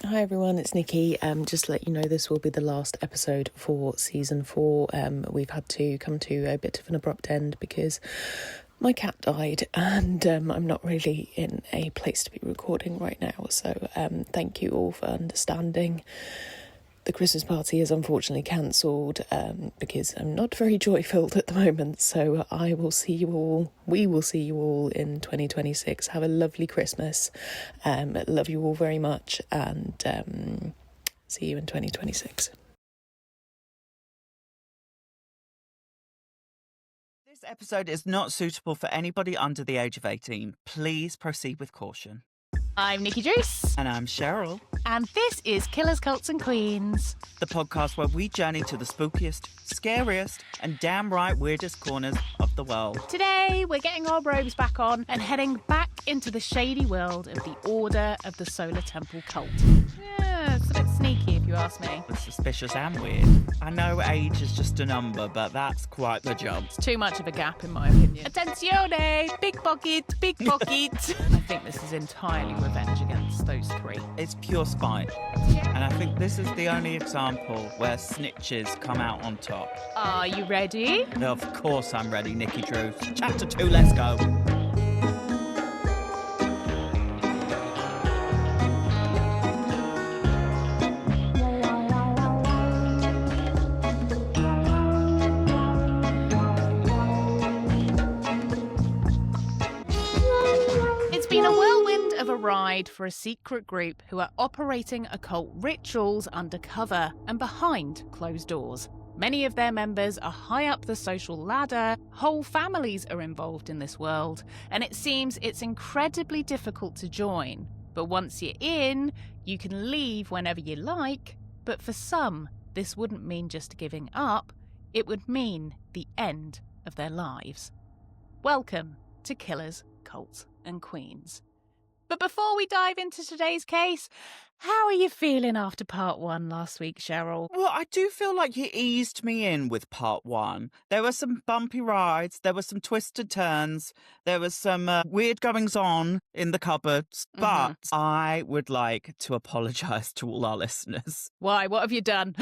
Hi everyone, it's Nikki. Just to let you know, this will be the last episode for season 4. We've had to come to a bit of an abrupt end because my cat died and I'm not really in a place to be recording right now. So thank you all for understanding. The Christmas party is unfortunately cancelled because I'm not very joy-filled at the moment. So we will see you all in 2026. Have a lovely Christmas. Love you all very much and see you in 2026. This episode is not suitable for anybody under the age of 18. Please proceed with caution. I'm Nikki Druce. And I'm Cheryl. And this is Killers, Cults and Queens, the podcast where we journey to the spookiest, scariest, and damn right weirdest corners of the world. Today, we're getting our robes back on and heading back into the shady world of the Order of the Solar Temple cult. Yeah, it's a bit sneaky if you ask me. It's suspicious and weird. I know age is just a number, but that's quite the jump. It's too much of a gap in my opinion. Attenzione! Big pocket, big pocket. I think this is entirely revenge against those three. It's pure spite. And I think this is the only example where snitches come out on top. Are you ready? Of course I'm ready, Nikki Druce. Chapter 2, let's go. Of a ride for a secret group who are operating occult rituals undercover and behind closed doors. Many of their members are high up the social ladder, whole families are involved in this world, and it seems it's incredibly difficult to join. But once you're in, you can leave whenever you like, but for some, this wouldn't mean just giving up, it would mean the end of their lives. Welcome to Killers, Cults and Queens. But before we dive into today's case, how are you feeling after part 1 last week, Cheryl? Well, I do feel like you eased me in with part 1. There were some bumpy rides, there were some twisted turns, there was some weird goings-on in the cupboards, but I would like to apologise to all our listeners. Why? What have you done?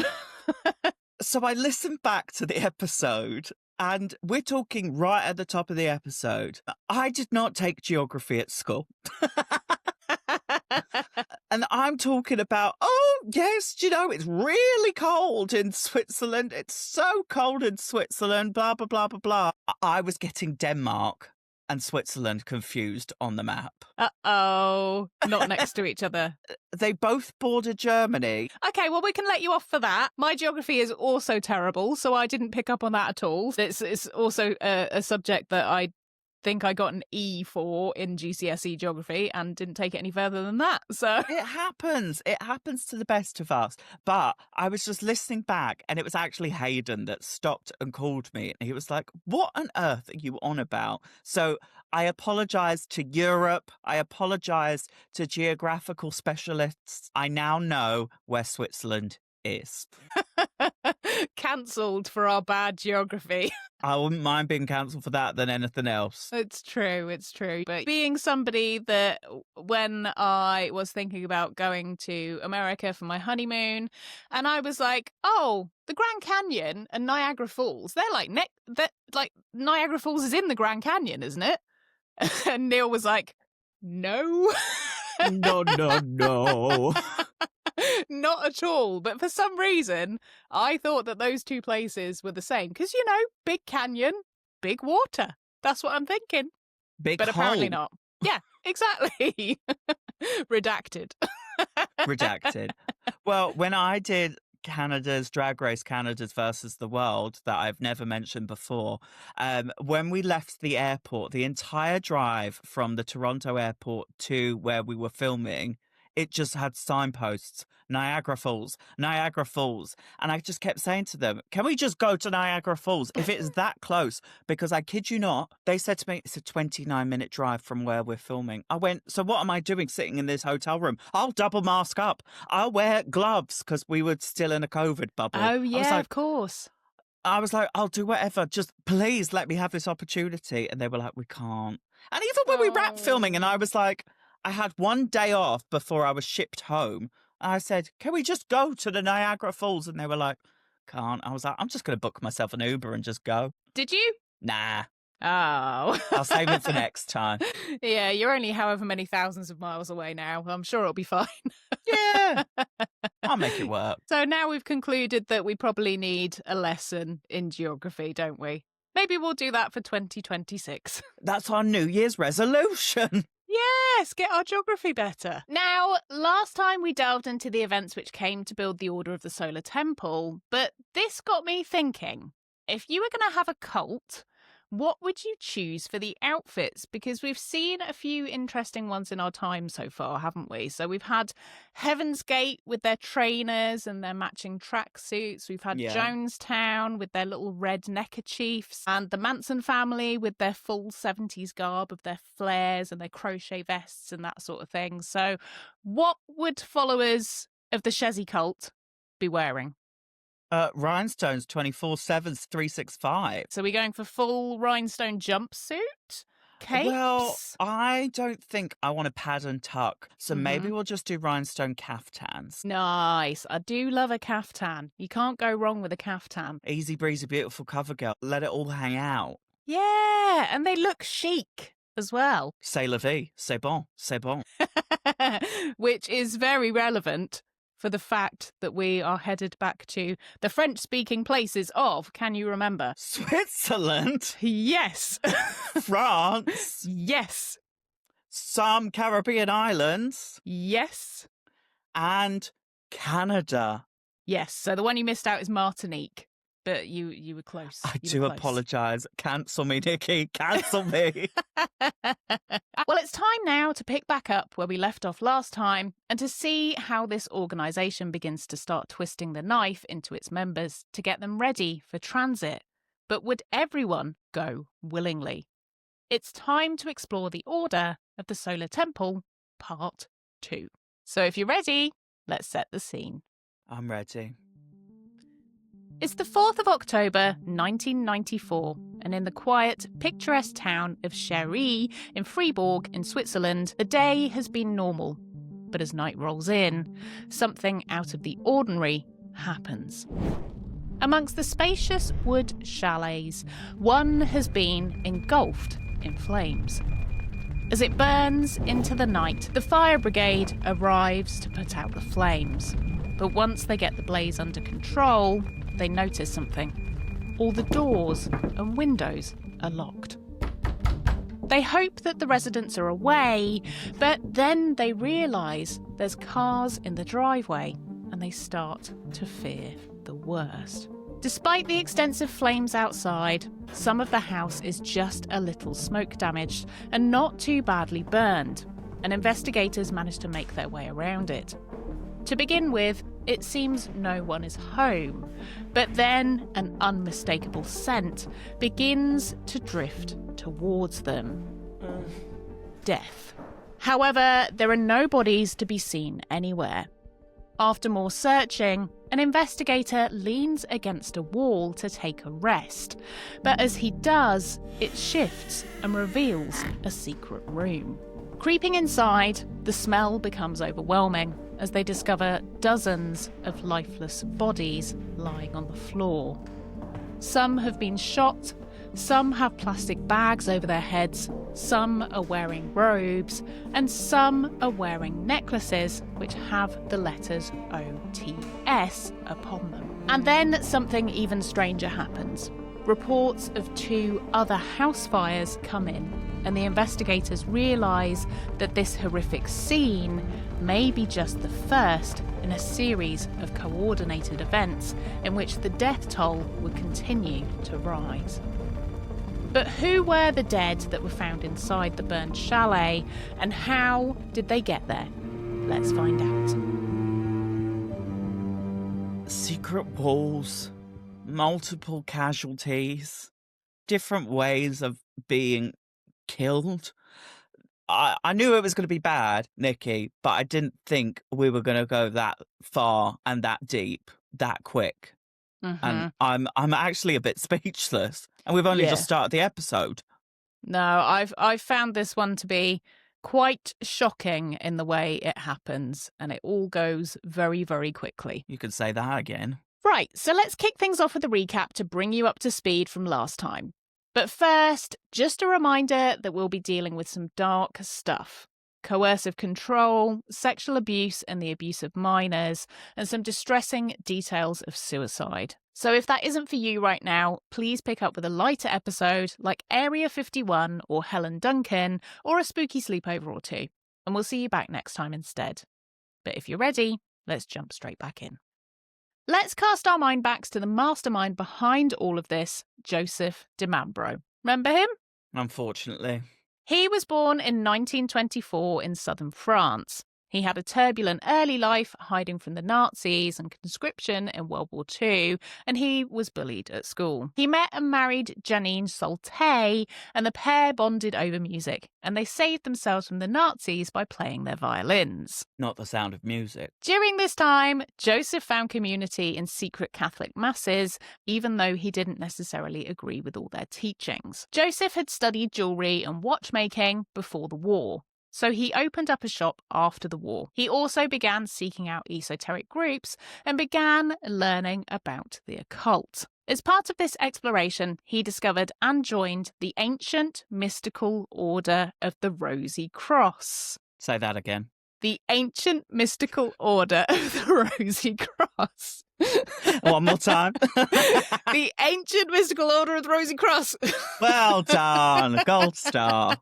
So I listened back to the episode. And we're talking right at the top of the episode. I did not take geography at school. And I'm talking about, yes, it's really cold in Switzerland. It's so cold in Switzerland, blah, blah, blah, blah, blah. I was getting Denmark and Switzerland confused on the map. Uh-oh. Not next to each other. They both border Germany. Okay, well, we can let you off for that. My geography is also terrible, so I didn't pick up on that at all. It's also a subject that I think I got an E for in GCSE geography and didn't take it any further than that. So it happens to the best of us. But I was just listening back and it was actually Hayden that stopped and called me and he was like, what on earth are you on about? So I apologise to Europe. I apologise to geographical specialists. I now know where Switzerland is. Cancelled for our bad geography. I wouldn't mind being cancelled for that than anything else. It's true. But being somebody that when I was thinking about going to America for my honeymoon, and I was like, oh, the Grand Canyon and Niagara Falls, they're like Niagara Falls is in the Grand Canyon, isn't it? And Neil was like, no. No. Not at all. But for some reason, I thought that those two places were the same. Because, big canyon, big water. That's what I'm thinking. But apparently not. Yeah, exactly. Redacted. Well, when I did Canada's Drag Race, Canada's versus the World, that I've never mentioned before, when we left the airport, the entire drive from the Toronto airport to where we were filming, it just had signposts, Niagara Falls. And I just kept saying to them, can we just go to Niagara Falls if it's that close? Because I kid you not, they said to me, it's a 29-minute drive from where we're filming. I went, so what am I doing sitting in this hotel room? I'll double mask up. I'll wear gloves because we were still in a COVID bubble. Oh, yeah, of course. I was like, I'll do whatever. Just please let me have this opportunity. And they were like, we can't. And even when we wrapped filming and I was like, I had one day off before I was shipped home. I said, can we just go to the Niagara Falls? And they were like, can't. I was like, I'm just going to book myself an Uber and just go. Did you? Nah. Oh. I'll save it for next time. Yeah, you're only however many thousands of miles away now. I'm sure it'll be fine. Yeah. I'll make it work. So now we've concluded that we probably need a lesson in geography, don't we? Maybe we'll do that for 2026. That's our New Year's resolution. Yes, get our geography better. Now, last time we delved into the events which came to build the Order of the Solar Temple, but this got me thinking, if you were going to have a cult, what would you choose for the outfits? Because we've seen a few interesting ones in our time so far, haven't we? So we've had Heaven's Gate with their trainers and their matching tracksuits. We've had Jonestown with their little red neckerchiefs, and the Manson family with their full 70s garb of their flares and their crochet vests and that sort of thing. So what would followers of the Shezzy cult be wearing? Rhinestones 24/7, 365. So we're going for full rhinestone jumpsuit? Capes? Well, I don't think I want to pad and tuck, so maybe we'll just do rhinestone caftans. Nice. I do love a caftan. You can't go wrong with a caftan. Easy breezy, beautiful cover girl. Let it all hang out. Yeah, and they look chic as well. C'est la vie. C'est bon. C'est bon. Which is very relevant for the fact that we are headed back to the French-speaking places of, can you remember? Switzerland? Yes. France? Yes. Some Caribbean islands? Yes. And Canada? Yes, so the one you missed out is Martinique. But you were close. I do apologise. Cancel me, Nikki. Cancel me. Well, it's time now to pick back up where we left off last time and to see how this organisation begins to start twisting the knife into its members to get them ready for transit. But would everyone go willingly? It's time to explore the Order of the Solar Temple, Part 2. So if you're ready, let's set the scene. I'm ready. It's the 4th of October, 1994, and in the quiet, picturesque town of Jouret in Fribourg in Switzerland, the day has been normal. But as night rolls in, something out of the ordinary happens. Amongst the spacious wood chalets, one has been engulfed in flames. As it burns into the night, the fire brigade arrives to put out the flames. But once they get the blaze under control, they notice something. All the doors and windows are locked. They hope that the residents are away, but then they realise there's cars in the driveway and they start to fear the worst. Despite the extensive flames outside, some of the house is just a little smoke damaged and not too badly burned, and investigators manage to make their way around it. To begin with, it seems no one is home, but then an unmistakable scent begins to drift towards them. Death. However, there are no bodies to be seen anywhere. After more searching, an investigator leans against a wall to take a rest, but as he does, it shifts and reveals a secret room. Creeping inside, the smell becomes overwhelming as they discover dozens of lifeless bodies lying on the floor. Some have been shot, some have plastic bags over their heads, some are wearing robes, and some are wearing necklaces which have the letters OTS upon them. And then something even stranger happens. Reports of 2 other house fires come in, and the investigators realise that this horrific scene may be just the first in a series of coordinated events in which the death toll would continue to rise. But who were the dead that were found inside the burned chalet, and how did they get there? Let's find out. Secret walls, multiple casualties, different ways of being killed. I knew it was going to be bad, Nikki, but I didn't think we were going to go that far and that deep, that quick. And I'm actually a bit speechless. And we've only just started the episode. No, I've found this one to be Quite shocking in the way it happens, and it all goes very, very quickly. You could say that again. Right, so let's kick things off with a recap to bring you up to speed from last time. But first, just a reminder that we'll be dealing with some dark stuff. Coercive control, sexual abuse and the abuse of minors, and some distressing details of suicide. So if that isn't for you right now, please pick up with a lighter episode like Area 51 or Helen Duncan or a spooky sleepover or two. And we'll see you back next time instead. But if you're ready, let's jump straight back in. Let's cast our mind backs to the mastermind behind all of this, Joseph de Mambro. Remember him? Unfortunately. He was born in 1924 in southern France. He had a turbulent early life, hiding from the Nazis and conscription in World War II, and he was bullied at school. He met and married Janine Soltay, and the pair bonded over music, and they saved themselves from the Nazis by playing their violins. Not the sound of music. During this time, Joseph found community in secret Catholic masses, even though he didn't necessarily agree with all their teachings. Joseph had studied jewellery and watchmaking before the war, so he opened up a shop after the war. He also began seeking out esoteric groups and began learning about the occult. As part of this exploration, he discovered and joined the ancient mystical order of the Rosy Cross. Say that again. The ancient mystical order of the Rosy Cross. One more time. The ancient mystical order of the Rosy Cross. Well done. Gold star.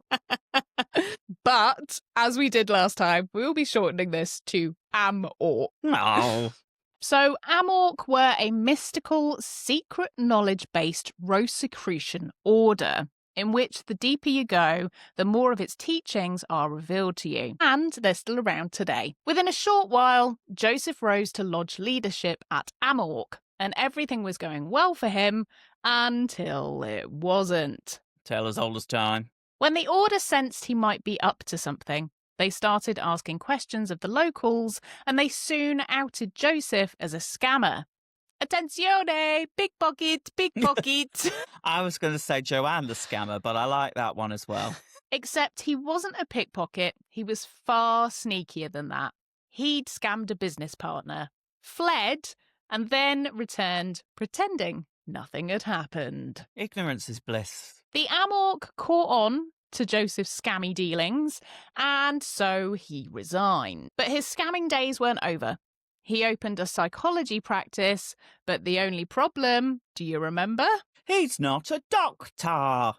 But, as we did last time, we'll be shortening this to AMORC. No. So, AMORC were a mystical, secret knowledge-based Rosicrucian order, in which the deeper you go, the more of its teachings are revealed to you. And they're still around today. Within a short while, Joseph rose to lodge leadership at AMORC, and everything was going well for him until it wasn't. Tale as old as time. When the order sensed he might be up to something, they started asking questions of the locals, and they soon outed Joseph as a scammer. Attenzione! Big pocket, big pocket! I was going to say Joanne the scammer, but I like that one as well. Except he wasn't a pickpocket, he was far sneakier than that. He'd scammed a business partner, fled, and then returned pretending nothing had happened. Ignorance is bliss. The AMORC caught on to Joseph's scammy dealings, and so he resigned. But his scamming days weren't over. He opened a psychology practice, but the only problem, do you remember? He's not a doctor.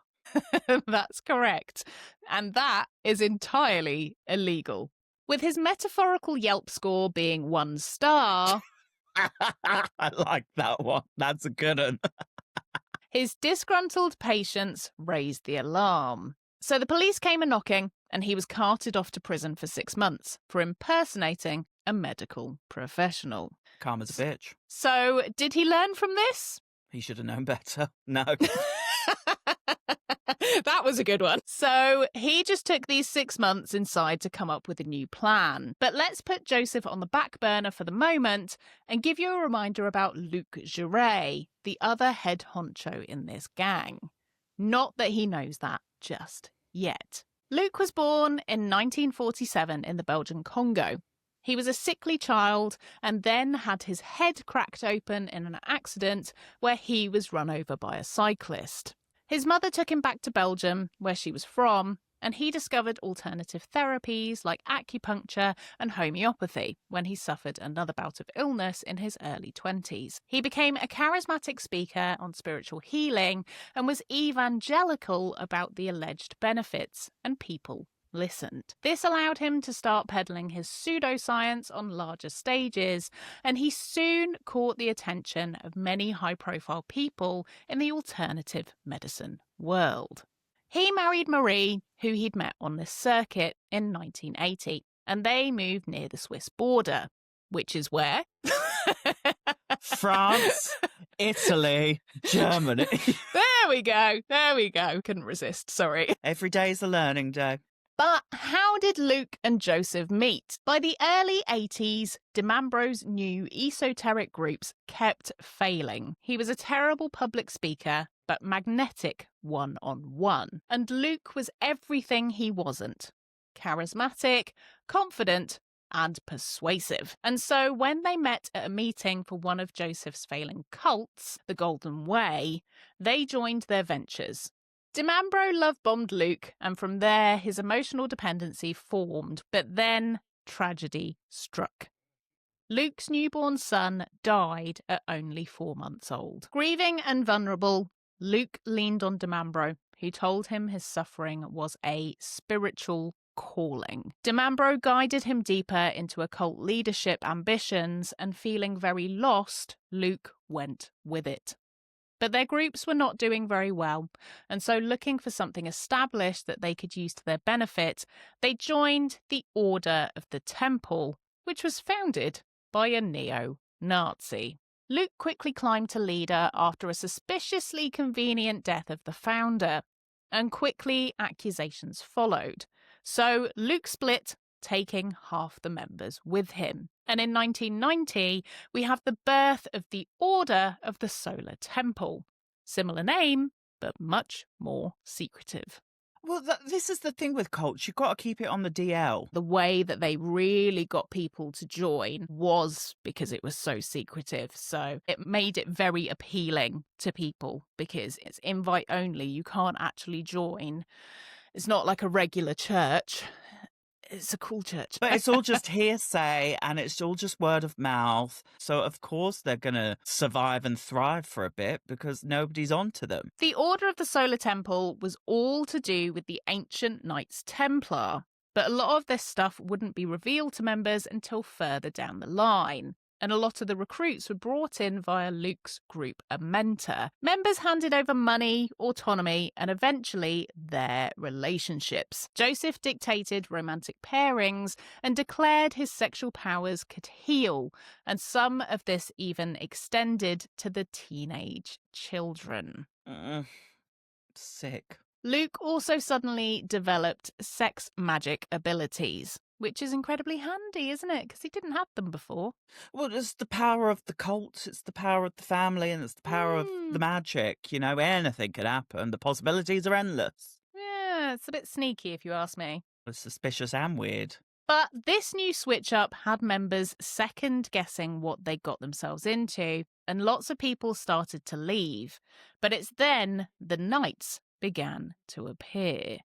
That's correct. And that is entirely illegal. With his metaphorical Yelp score being 1 star... I like that one. That's a good one. His disgruntled patients raised the alarm. So the police came a-knocking, and he was carted off to prison for 6 months for impersonating a medical professional. Calm as a bitch. So, did he learn from this? He should have known better. No. That was a good one. So, he just took these 6 months inside to come up with a new plan. But let's put Joseph on the back burner for the moment and give you a reminder about Luc Jouret, the other head honcho in this gang. Not that he knows that just yet. Luc was born in 1947 in the Belgian Congo. He was a sickly child and then had his head cracked open in an accident where he was run over by a cyclist. His mother took him back to Belgium, where she was from, and he discovered alternative therapies like acupuncture and homeopathy when he suffered another bout of illness in his early 20s. He became a charismatic speaker on spiritual healing and was evangelical about the alleged benefits, and people listened. This allowed him to start peddling his pseudoscience on larger stages, and he soon caught the attention of many high-profile people in the alternative medicine world. He married Marie, who he'd met on this circuit in 1980, and they moved near the Swiss border, which is where? France, Italy, Germany. There we go. Couldn't resist, sorry. Every day is a learning day. But how did Luc and Joseph meet? By the early 80s, de Mambro's new esoteric groups kept failing. He was a terrible public speaker, but magnetic one-on-one. And Luc was everything he wasn't. charismatic, confident, and persuasive. And so when they met at a meeting for one of Joseph's failing cults, the Golden Way, they joined their ventures. Mambro love-bombed Luke, and from there his emotional dependency formed, but then tragedy struck. Luke's newborn son died at only 4 months old. Grieving and vulnerable, Luke leaned on Mambro, who told him his suffering was a spiritual calling. Mambro guided him deeper into occult leadership ambitions, and feeling very lost, Luke went with it. But their groups were not doing very well, and so looking for something established that they could use to their benefit, they joined the Order of the Temple, which was founded by a neo-Nazi. Luke quickly climbed to leader after a suspiciously convenient death of the founder, and quickly accusations followed. So Luke split, taking half the members with him. And in 1990, we have the birth of the Order of the Solar Temple. Similar name, but much more secretive. Well, this is the thing with cults. You've got to keep it on the DL. The way that they really got people to join was because it was so secretive. So it made it very appealing to people because it's invite only. You can't actually join. It's not like a regular church. It's a cool church. But it's all just hearsay and it's all just word of mouth. So, of course, they're going to survive and thrive for a bit because nobody's onto them. The Order of the Solar Temple was all to do with the ancient Knights Templar. But a lot of this stuff wouldn't be revealed to members until further down the line. And a lot of the recruits were brought in via Luke's group, a mentor. Members handed over money, autonomy, and eventually their relationships. Joseph dictated romantic pairings and declared his sexual powers could heal, and some of this even extended to the teenage children. Sick. Luke also suddenly developed sex magic abilities, which is incredibly handy, isn't it? Because he didn't have them before. Well, it's the power of the cult, it's the power of the family, and it's the power of the magic. You know, anything could happen. The possibilities are endless. Yeah, it's a bit sneaky if you ask me. It's suspicious and weird. But this new switch-up had members second-guessing what they got themselves into, and lots of people started to leave. But it's then the Knights began to appear.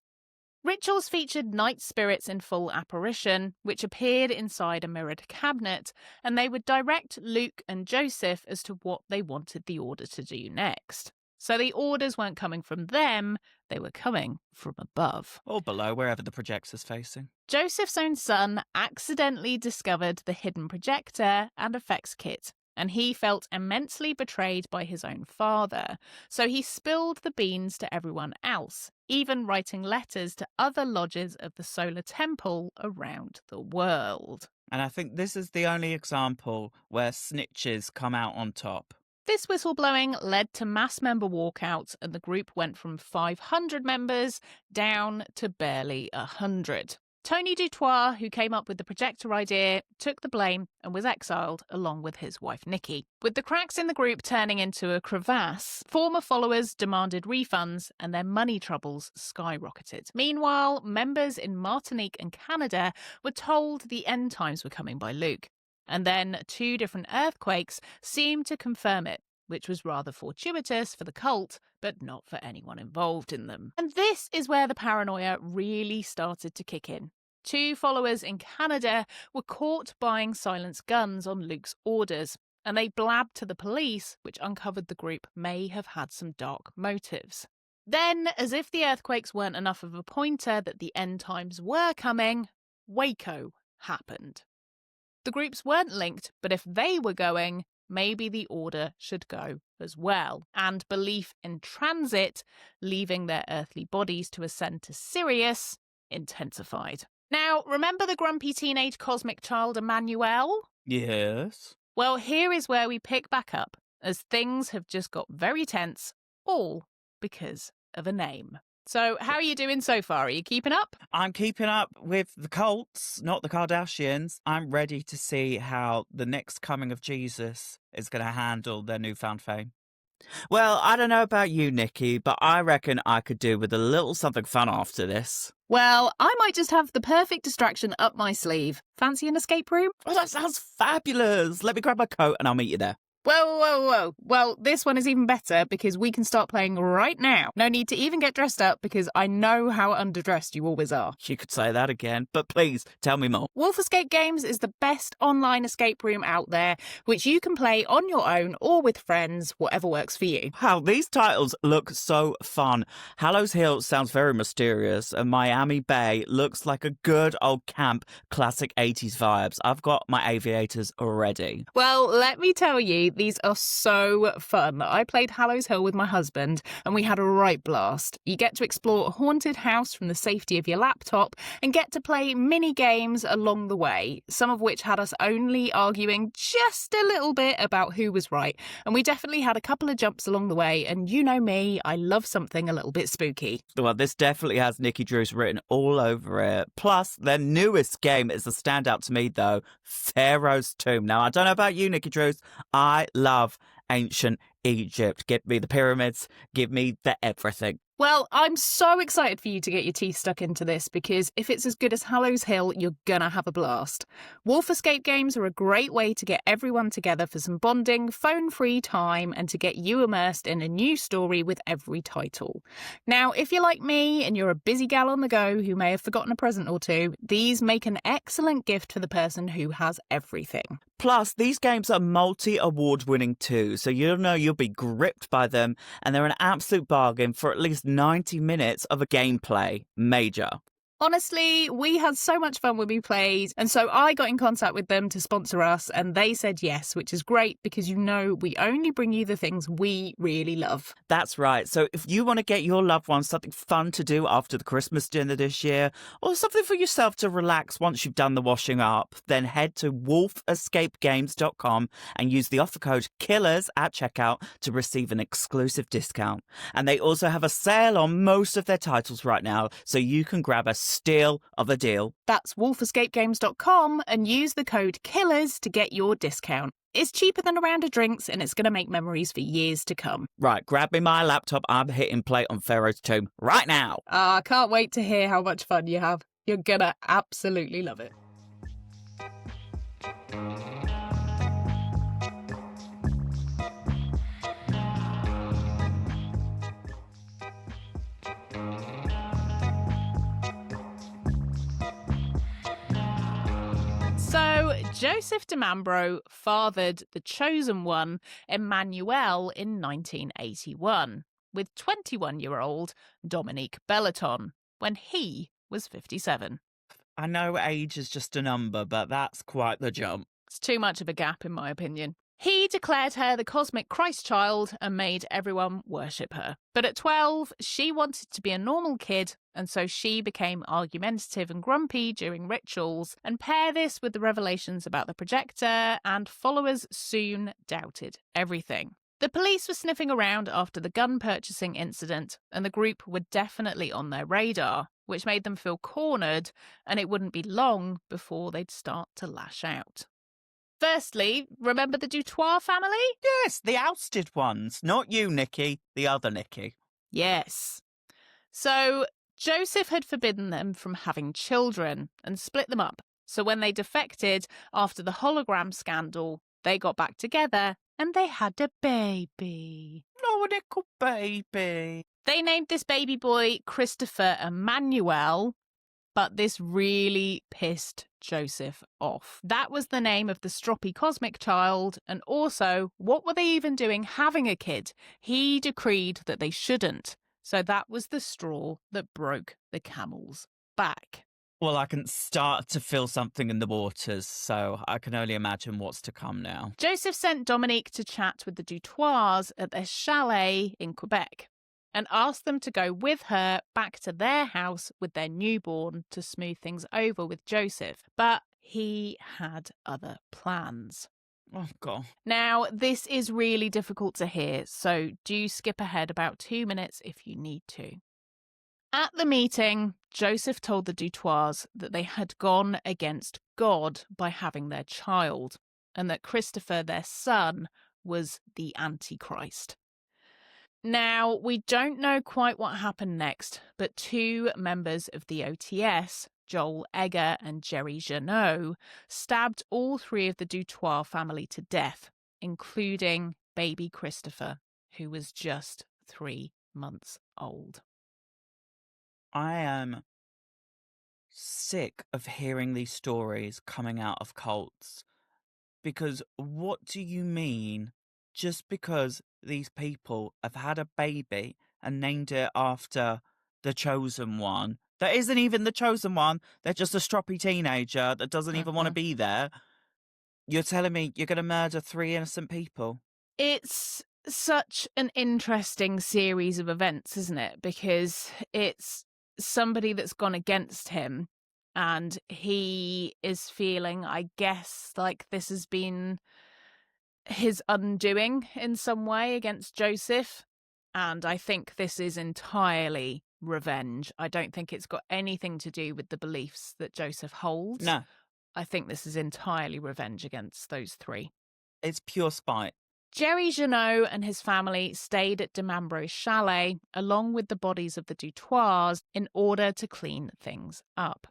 Rituals featured night spirits in full apparition, which appeared inside a mirrored cabinet, and they would direct Luke and Joseph as to what they wanted the Order to do next. So the orders weren't coming from them, they were coming from above. Or below, wherever the projector's facing. Joseph's own son accidentally discovered the hidden projector and effects kit, and he felt immensely betrayed by his own father. So he spilled the beans to everyone else, even writing letters to other lodges of the Solar Temple around the world. And I think this is the only example where snitches come out on top. This whistleblowing led to mass member walkouts, and the group went from 500 members down to barely 100. Tony Dutoit, who came up with the projector idea, took the blame and was exiled along with his wife Nikki. With the cracks in the group turning into a crevasse, former followers demanded refunds and their money troubles skyrocketed. Meanwhile, members in Martinique and Canada were told the end times were coming by Luke. And then 2 different earthquakes seemed to confirm it, which was rather fortuitous for the cult, but not for anyone involved in them. And this is where the paranoia really started to kick in. 2 followers in Canada were caught buying silenced guns on Luke's orders, and they blabbed to the police, which uncovered the group may have had some dark motives. Then, as if the earthquakes weren't enough of a pointer that the end times were coming, Waco happened. The groups weren't linked, but if they were going, maybe the Order should go as well. And belief in transit, leaving their earthly bodies to ascend to Sirius, intensified. Now, remember the grumpy teenage cosmic child Emmanuel? Yes. Well, here is where we pick back up, as things have just got very tense, all because of a name. So, how are you doing so far? Are you keeping up? I'm keeping up with the cults, not the Kardashians. I'm ready to see how the next coming of Jesus is going to handle their newfound fame. Well, I don't know about you, Nikki, but I reckon I could do with a little something fun after this. Well, I might just have the perfect distraction up my sleeve. Fancy an escape room? Oh, that sounds fabulous. Let me grab my coat and I'll meet you there. Whoa. Well, this one is even better because we can start playing right now. No need to even get dressed up because I know how underdressed you always are. You could say that again, but please tell me more. Wolf Escape Games is the best online escape room out there, which you can play on your own or with friends, whatever works for you. Wow, these titles look so fun. Hallows Hill sounds very mysterious, and Miami Bay looks like a good old camp, classic 80s vibes. I've got my aviators already. Well, let me tell you, these are so fun. I played Hallows Hill with my husband and we had a right blast. You get to explore a haunted house from the safety of your laptop and get to play mini games along the way, some of which had us only arguing just a little bit about who was right. And we definitely had a couple of jumps along the way, and you know me, I love something a little bit spooky. Well, this definitely has Nikki Drews written all over it. Plus, their newest game is a standout to me, though, Pharaoh's Tomb. Now, I don't know about you, Nikki Drews. I love ancient Egypt. Give me the pyramids. Give me the everything. Well, I'm so excited for you to get your teeth stuck into this because if it's as good as Hallows Hill, you're gonna have a blast. Wolf Escape Games are a great way to get everyone together for some bonding, phone-free time and to get you immersed in a new story with every title. Now, if you're like me and you're a busy gal on the go who may have forgotten a present or two, these make an excellent gift for the person who has everything. Plus, these games are multi-award winning too, so you'll know you'll be gripped by them, and they're an absolute bargain for at least 90 minutes of a gameplay. Major. Honestly, we had so much fun when we played, and so I got in contact with them to sponsor us, and they said yes, which is great because you know we only bring you the things we really love. That's right. So if you want to get your loved ones something fun to do after the Christmas dinner this year, or something for yourself to relax once you've done the washing up, then head to wolfescapegames.com and use the offer code KILLERS at checkout to receive an exclusive discount. And they also have a sale on most of their titles right now, so you can grab a steal of a deal. That's wolfescapegames.com and use the code KILLERS to get your discount. It's cheaper than a round of drinks and it's going to make memories for years to come. Right, grab me my laptop. I'm hitting play on Pharaoh's Tomb right now. I can't wait to hear how much fun you have. You're going to absolutely love it. So, Joseph de Mambro fathered the chosen one, Emmanuel, in 1981, with 21-year-old Dominique Bellaton, when he was 57. I know age is just a number, but that's quite the jump. It's too much of a gap, in my opinion. He declared her the cosmic Christ child and made everyone worship her. But at 12, she wanted to be a normal kid, and so she became argumentative and grumpy during rituals, and pair this with the revelations about the projector, and followers soon doubted everything. The police were sniffing around after the gun purchasing incident, and the group were definitely on their radar, which made them feel cornered, and it wouldn't be long before they'd start to lash out. Firstly, remember the Dutto family? Yes, the ousted ones. Not you, Nikki. The other Nikki. Yes. So, Joseph had forbidden them from having children and split them up. So when they defected after the hologram scandal, they got back together and they had a baby. Oh, little baby. They named this baby boy Christopher Emmanuel, but this really pissed Joseph off. That was the name of the stroppy cosmic child, and also, what were they even doing having a kid? He decreed that they shouldn't. So that was the straw that broke the camel's back. Well, I can start to feel something in the waters, so I can only imagine what's to come now. Joseph sent Dominique to chat with the Duttoirs at their chalet in Quebec, and asked them to go with her back to their house with their newborn to smooth things over with Joseph. But he had other plans. Oh, God. Now, this is really difficult to hear, so do skip ahead about 2 minutes if you need to. At the meeting, Joseph told the Duttoirs that they had gone against God by having their child, and that Christopher, their son, was the Antichrist. Now, we don't know quite what happened next, but 2 members of the OTS, Joel Egger and Jerry Janot, stabbed all 3 of the Dutto family to death, including baby Christopher, who was just 3 months old. I am sick of hearing these stories coming out of cults, because what do you mean just because these people have had a baby and named it after the chosen one that isn't even the chosen one, they're just a stroppy teenager that doesn't even want to be there, you're telling me you're going to murder 3 innocent people? It's such an interesting series of events, isn't it? Because it's somebody that's gone against him and he is feeling, I guess, like this has been his undoing in some way against Joseph. And I think this is entirely revenge. I don't think it's got anything to do with the beliefs that Joseph holds. No, I think this is entirely revenge against those 3. it's pure spite. Jerry Janot and his family stayed at de Mambro's chalet along with the bodies of the Duttoirs in order to clean things up.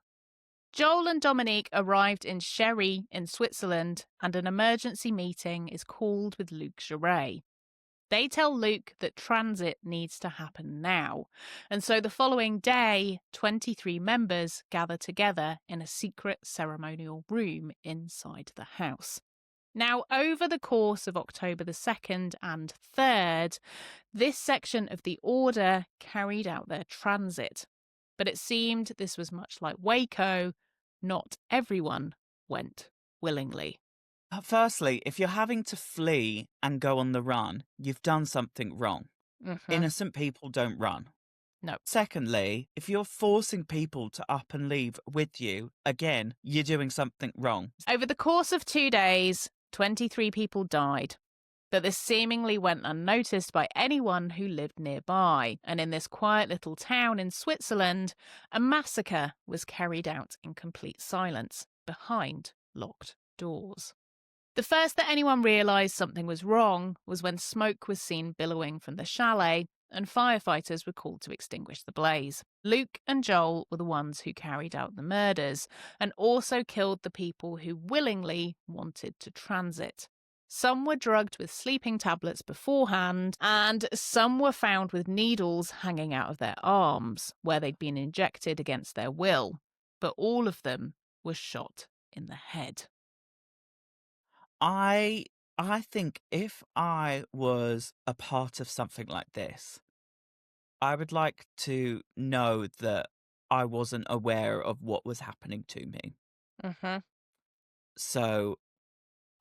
Joel and Dominique arrived in Sherry in Switzerland, and an emergency meeting is called with Luc Jouret. They tell Luc that transit needs to happen now, and so the following day, 23 members gather together in a secret ceremonial room inside the house. Now, over the course of October the 2nd and 3rd, this section of the order carried out their transit. But it seemed this was much like Waco. Not everyone went willingly. Firstly, if you're having to flee and go on the run, you've done something wrong. Innocent people don't run. No. Secondly, if you're forcing people to up and leave with you, again, you're doing something wrong. Over the course of 2 days, 23 people died. But this seemingly went unnoticed by anyone who lived nearby. And in this quiet little town in Switzerland, a massacre was carried out in complete silence behind locked doors. The first that anyone realised something was wrong was when smoke was seen billowing from the chalet and firefighters were called to extinguish the blaze. Luc and Joel were the ones who carried out the murders and also killed the people who willingly wanted to transit. Some were drugged with sleeping tablets beforehand, and some were found with needles hanging out of their arms, where they'd been injected against their will. But all of them were shot in the head. I think if I was a part of something like this, I would like to know that I wasn't aware of what was happening to me. So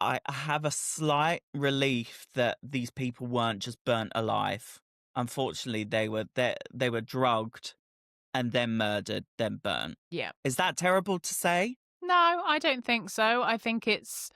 I have a slight relief that these people weren't just burnt alive. Unfortunately, they were drugged and then murdered, then burnt. Yeah. Is that terrible to say? No, I don't think so. I think it's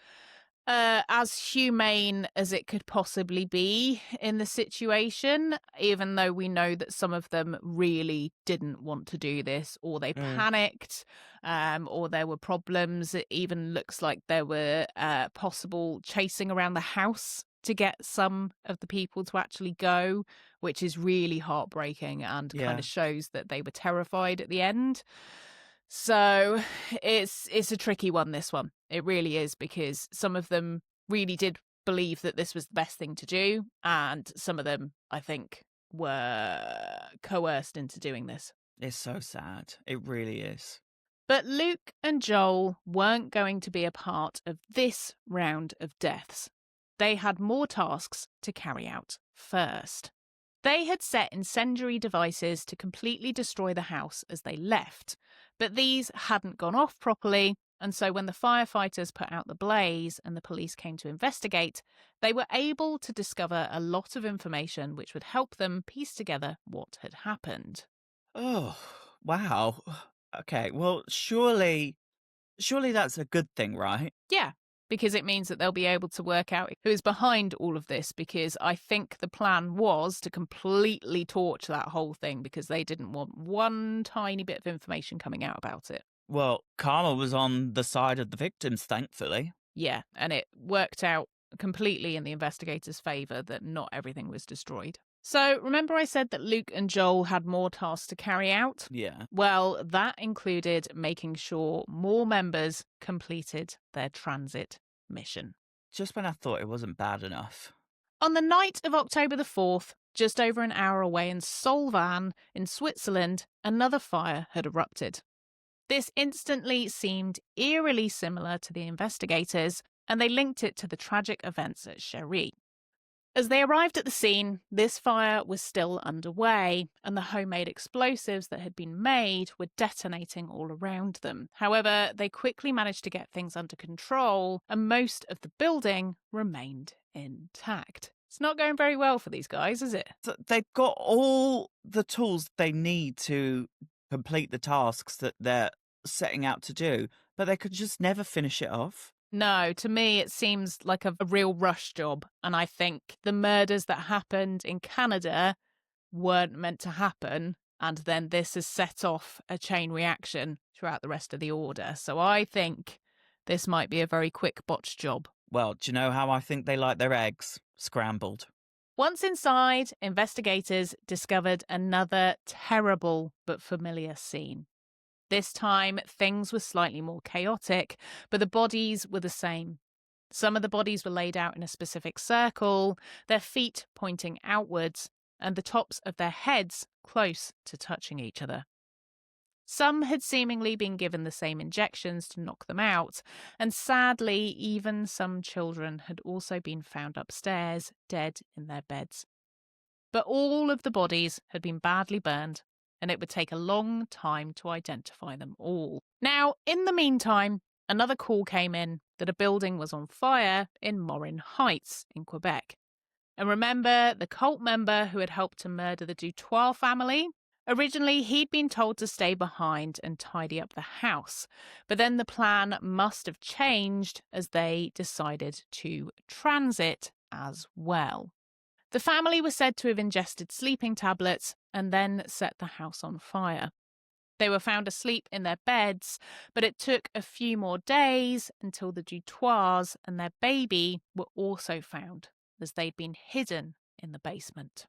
as humane as it could possibly be in the situation, even though we know that some of them really didn't want to do this, or they panicked, or there were problems. It even looks like there were possible chasing around the house to get some of the people to actually go, which is really heartbreaking and kind of shows that they were terrified at the end. So it's a tricky one, this one. It really is, because some of them really did believe that this was the best thing to do, and some of them, I think, were coerced into doing this. It's so sad. It really is. But Luc and Joel weren't going to be a part of this round of deaths. They had more tasks to carry out first. They had set incendiary devices to completely destroy the house as they left, but these hadn't gone off properly, and so when the firefighters put out the blaze and the police came to investigate, they were able to discover a lot of information which would help them piece together what had happened. Oh, wow. Okay, well, surely that's a good thing, right? Yeah, because it means that they'll be able to work out who is behind all of this, because I think the plan was to completely torch that whole thing because they didn't want one tiny bit of information coming out about it. Well, karma was on the side of the victims, thankfully. Yeah, and it worked out completely in the investigators' favour that not everything was destroyed. So, remember I said that Luke and Joel had more tasks to carry out? Yeah. Well, that included making sure more members completed their transit mission. Just when I thought it wasn't bad enough. On the night of October the 4th, just over an hour away in Solvan in Switzerland, another fire had erupted. This instantly seemed eerily similar to the investigators, and they linked it to the tragic events at Jouret. As they arrived at the scene, this fire was still underway, and the homemade explosives that had been made were detonating all around them. However, they quickly managed to get things under control, and most of the building remained intact. It's not going very well for these guys, is it? They've got all the tools they need to complete the tasks that they're setting out to do, but they could just never finish it off. No, to me, it seems like a real rush job. And I think the murders that happened in Canada weren't meant to happen. And then this has set off a chain reaction throughout the rest of the order. So I think this might be a very quick botched job. Well, do you know how I think they like their eggs? Scrambled. Once inside, investigators discovered another terrible but familiar scene. This time, things were slightly more chaotic, but the bodies were the same. Some of the bodies were laid out in a specific circle, their feet pointing outwards, and the tops of their heads close to touching each other. Some had seemingly been given the same injections to knock them out, and sadly, even some children had also been found upstairs, dead in their beds. But all of the bodies had been badly burned, and it would take a long time to identify them all. Now, in the meantime, another call came in that a building was on fire in Morin Heights in Quebec. And remember the cult member who had helped to murder the Dutto family? Originally, he'd been told to stay behind and tidy up the house, but then the plan must have changed as they decided to transit as well. The family was said to have ingested sleeping tablets and then set the house on fire. They were found asleep in their beds, but it took a few more days until the Duttois and their baby were also found, as they'd been hidden in the basement.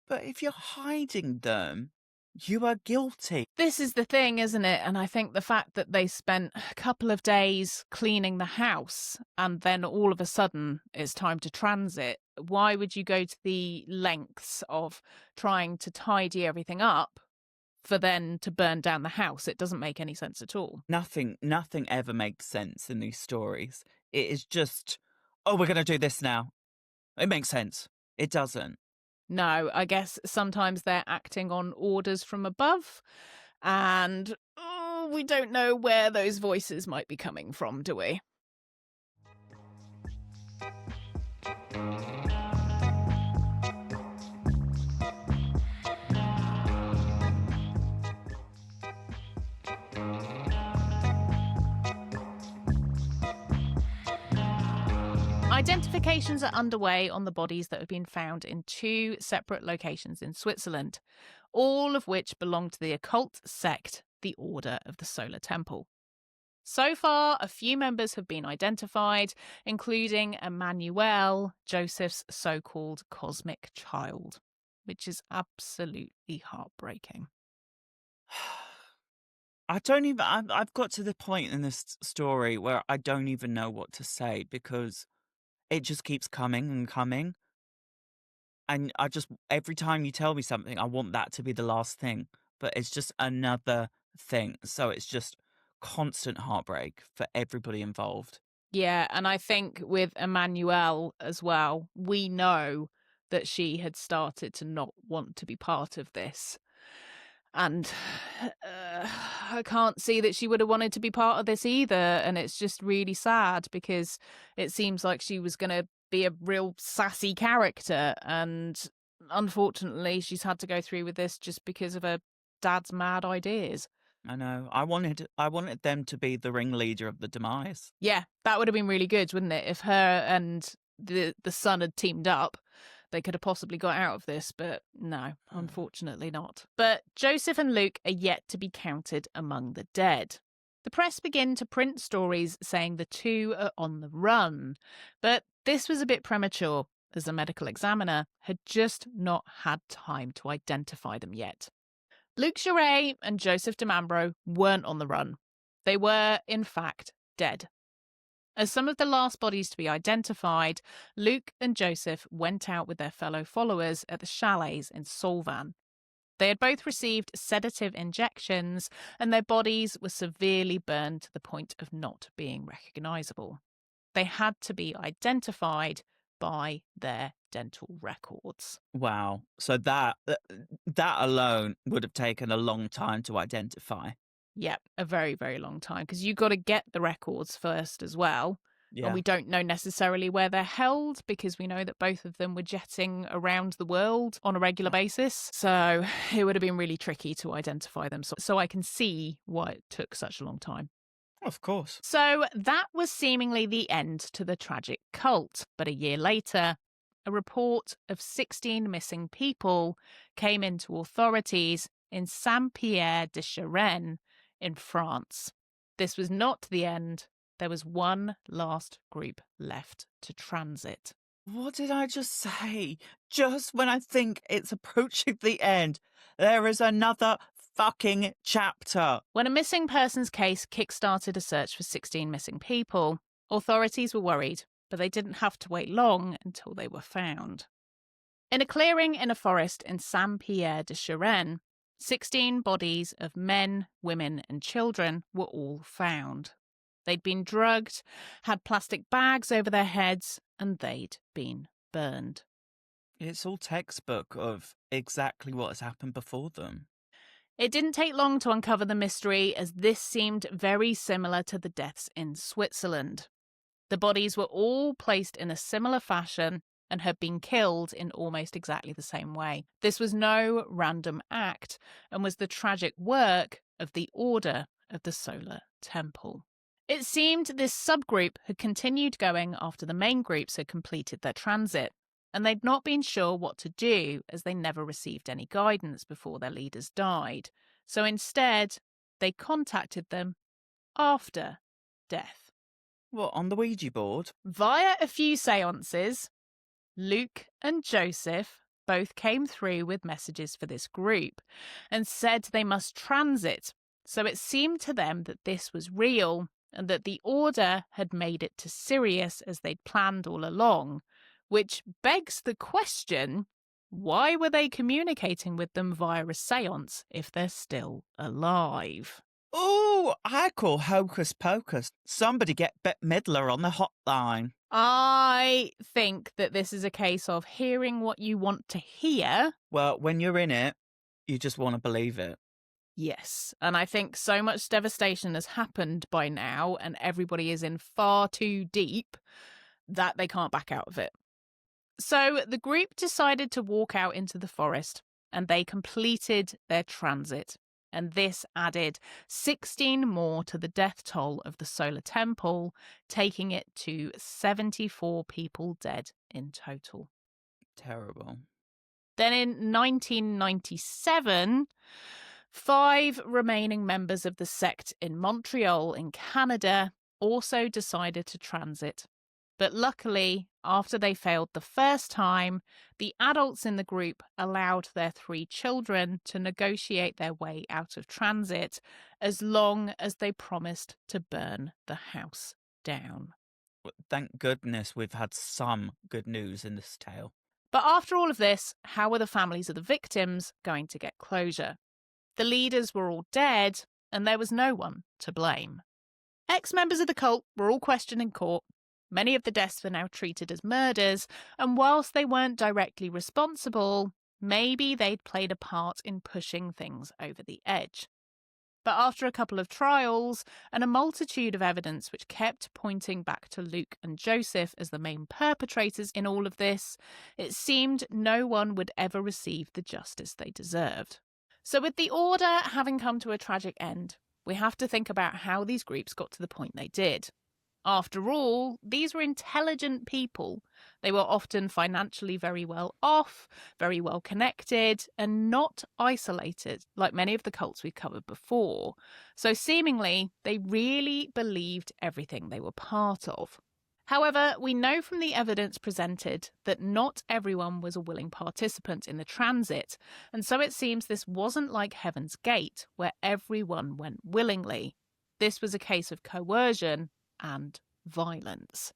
But if you're hiding them, you are guilty. This is the thing, isn't it? And I think the fact that they spent a couple of days cleaning the house and then all of a sudden it's time to transit. Why would you go to the lengths of trying to tidy everything up for then to burn down the house? It doesn't make any sense at all. Nothing ever makes sense in these stories. It is just, oh, we're going to do this now. It makes sense. It doesn't. No, I guess sometimes they're acting on orders from above, and we don't know where those voices might be coming from, do we? Identifications are underway on the bodies that have been found in 2 separate locations in Switzerland, all of which belong to the occult sect, the Order of the Solar Temple. So far, a few members have been identified, including Emmanuel, Joseph's so-called cosmic child, which is absolutely heartbreaking. I've got to the point in this story where I don't even know what to say because it just keeps coming and coming. And every time you tell me something, I want that to be the last thing. But it's just another thing. So it's just constant heartbreak for everybody involved. Yeah, and I think with Emmanuel as well, we know that she had started to not want to be part of this. And I can't see that she would have wanted to be part of this either. And it's just really sad because it seems like she was going to be a real sassy character. And unfortunately, she's had to go through with this just because of her dad's mad ideas. I know. I wanted them to be the ringleader of the demise. Yeah, that would have been really good, wouldn't it? If her and the son had teamed up, they could have possibly got out of this, but no, unfortunately not. But Joseph and Luke are yet to be counted among the dead. The press begin to print stories saying the two are on the run, but this was a bit premature. as a medical examiner, had just not had time to identify them yet. Luc Jouret and Joseph de Mambro weren't on the run. They were, in fact, dead. As some of the last bodies to be identified, Luc and Joseph went out with their fellow followers at the chalets in Solvan. They had both received sedative injections, and their bodies were severely burned to the point of not being recognisable. They had to be identified by their dental records. Wow. So that alone would have taken a long time to identify. Yep, a very, very long time, because you got to get the records first as well. Yeah. And we don't know necessarily where they're held, because we know that both of them were jetting around the world on a regular basis. So it would have been really tricky to identify them. So I can see why it took such a long time. Of course. So that was seemingly the end to the tragic cult. But a year later, a report of 16 missing people came into authorities in Saint-Pierre-de-Charenne in France. This was not the end. There was one last group left to transit. What did I just say? Just when I think it's approaching the end, there is another fucking chapter. When a missing persons case kick-started a search for 16 missing people, authorities were worried, but they didn't have to wait long until they were found. In a clearing in a forest in Saint-Pierre-de-Charenne, 16 bodies of men, women and children were all found. They'd been drugged, had plastic bags over their heads, and they'd been burned. It's all textbook of exactly what has happened before them. It didn't take long to uncover the mystery, as this seemed very similar to the deaths in Switzerland. The bodies were all placed in a similar fashion and had been killed in almost exactly the same way. This was no random act and was the tragic work of the Order of the Solar Temple. It seemed this subgroup had continued going after the main groups had completed their transit, and they'd not been sure what to do as they never received any guidance before their leaders died. So instead, they contacted them after death. What, on the Ouija board? Via a few seances, Luc and Joseph both came through with messages for this group and said they must transit. So it seemed to them that this was real and that the Order had made it to Sirius as they'd planned all along, which begs the question, why were they communicating with them via a seance if they're still alive? Oh, I call hocus pocus. Somebody get Bette Midler on the hotline. I think that this is a case of hearing what you want to hear. Well, when you're in it, you just want to believe it. Yes, and I think so much devastation has happened by now and everybody is in far too deep that they can't back out of it. So the group decided to walk out into the forest and they completed their transit. And this added 16 more to the death toll of the Solar Temple, taking it to 74 people dead in total. Terrible. Then in 1997, 5 remaining members of the sect in Montreal in Canada also decided to transit. But luckily, after they failed the first time, the adults in the group allowed their 3 children to negotiate their way out of transit as long as they promised to burn the house down. Thank goodness we've had some good news in this tale. But after all of this, how were the families of the victims going to get closure? The leaders were all dead, and there was no one to blame. Ex-members of the cult were all questioned in court. Many of the deaths were now treated as murders, and whilst they weren't directly responsible, maybe they'd played a part in pushing things over the edge. But after a couple of trials and a multitude of evidence which kept pointing back to Luc and Joseph as the main perpetrators in all of this, it seemed no one would ever receive the justice they deserved. So with the Order having come to a tragic end, we have to think about how these groups got to the point they did. After all, these were intelligent people. They were often financially very well off, very well connected, and not isolated like many of the cults we've covered before. So seemingly, they really believed everything they were part of. However, we know from the evidence presented that not everyone was a willing participant in the transit, and so it seems this wasn't like Heaven's Gate, where everyone went willingly. This was a case of coercion and violence.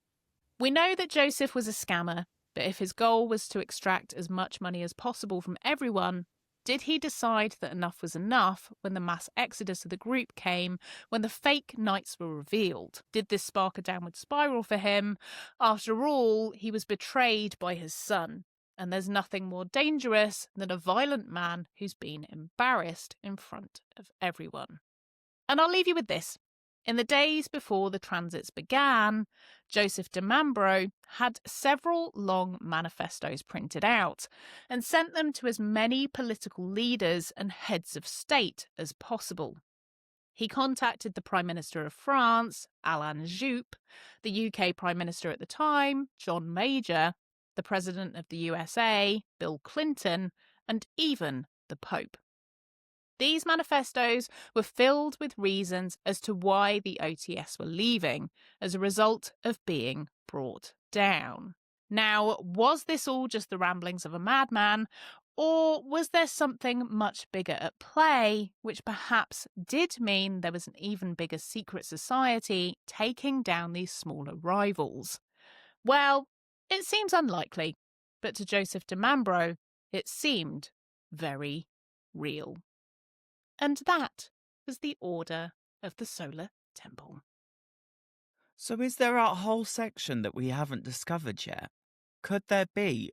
We know that Joseph was a scammer, but if his goal was to extract as much money as possible from everyone, did he decide that enough was enough when the mass exodus of the group came, when the fake knights were revealed? Did this spark a downward spiral for him? After all, he was betrayed by his son, and there's nothing more dangerous than a violent man who's been embarrassed in front of everyone. And I'll leave you with this. In the days before the transits began, Joseph de Mambro had several long manifestos printed out and sent them to as many political leaders and heads of state as possible. He contacted the Prime Minister of France, Alain Juppé, the UK Prime Minister at the time, John Major, the President of the USA, Bill Clinton, and even the Pope. These manifestos were filled with reasons as to why the OTS were leaving as a result of being brought down. Now, was this all just the ramblings of a madman, or was there something much bigger at play, which perhaps did mean there was an even bigger secret society taking down these smaller rivals? Well, it seems unlikely, but to Joseph de Mambro, it seemed very real. And that was the Order of the Solar Temple. So is there a whole section that we haven't discovered yet? Could there be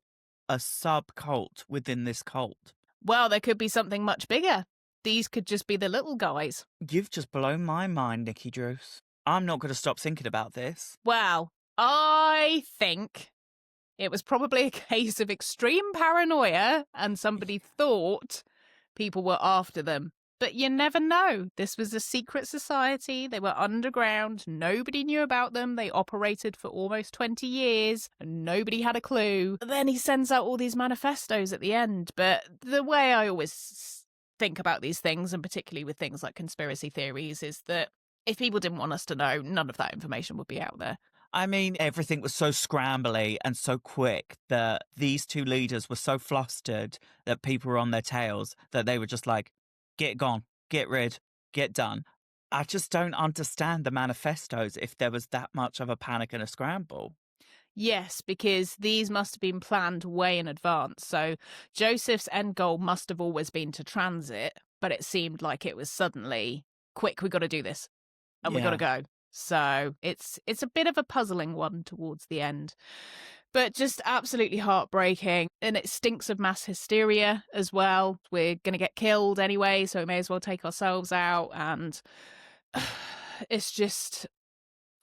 a sub-cult within this cult? Well, there could be something much bigger. These could just be the little guys. You've just blown my mind, Nikki Druce. I'm not going to stop thinking about this. Well, I think it was probably a case of extreme paranoia and somebody thought people were after them. But you never know. This was a secret society. They were underground. Nobody knew about them. They operated for almost 20 years and nobody had a clue. Then he sends out all these manifestos at the end. But the way I always think about these things, and particularly with things like conspiracy theories, is that if people didn't want us to know, none of that information would be out there. I mean, everything was so scrambly and so quick that these two leaders were so flustered that people were on their tails that they were just like, get gone, get rid, get done. I just don't understand the manifestos if there was that much of a panic and a scramble. Yes, because these must have been planned way in advance. So Joseph's end goal must have always been to transit, but it seemed like it was suddenly, quick, we got to do this, and we got to go. So it's a bit of a puzzling one towards the end. But just absolutely heartbreaking. And it stinks of mass hysteria as well. We're going to get killed anyway, so we may as well take ourselves out. And it's just,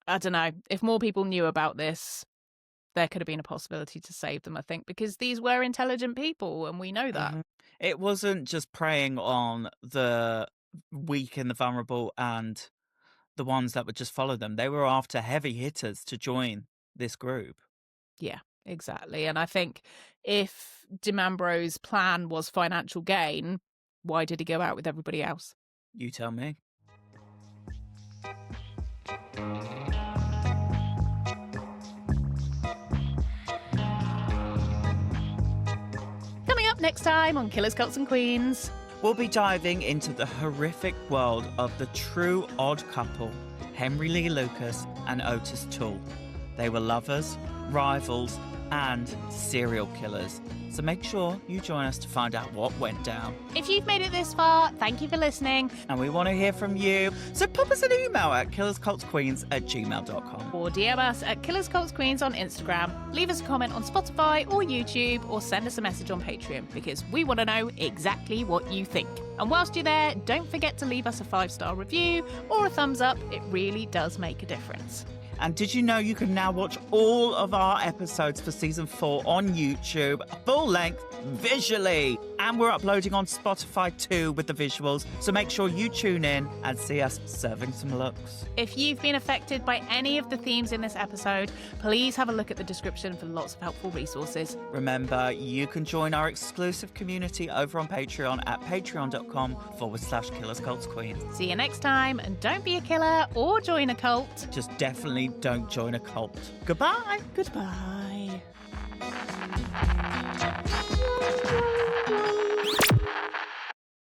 I don't know. If more people knew about this, there could have been a possibility to save them, I think, because these were intelligent people, and we know that. Mm-hmm. It wasn't just preying on the weak and the vulnerable and the ones that would just follow them. They were after heavy hitters to join this group. Yeah, exactly. And I think if de Mambro's plan was financial gain, why did he go out with everybody else? You tell me. Coming up next time on Killers, Cults and Queens, we'll be diving into the horrific world of the true odd couple, Henry Lee Lucas and Otis Toole. They were lovers, rivals, and serial killers. So make sure you join us to find out what went down. If you've made it this far, thank you for listening. And we want to hear from you. So pop us an email at killerscultsqueens@gmail.com. Or DM us at Killers Cults Queens on Instagram. Leave us a comment on Spotify or YouTube, or send us a message on Patreon, because we want to know exactly what you think. And whilst you're there, don't forget to leave us a 5-star review or a thumbs up. It really does make a difference. And did you know you can now watch all of our episodes for season 4 on YouTube, full length, visually? And we're uploading on Spotify too with the visuals. So make sure you tune in and see us serving some looks. If you've been affected by any of the themes in this episode, please have a look at the description for lots of helpful resources. Remember, you can join our exclusive community over on Patreon at patreon.com/killerscultsqueens. See you next time, and don't be a killer or join a cult. Just definitely definitely don't join a cult. Goodbye. Goodbye.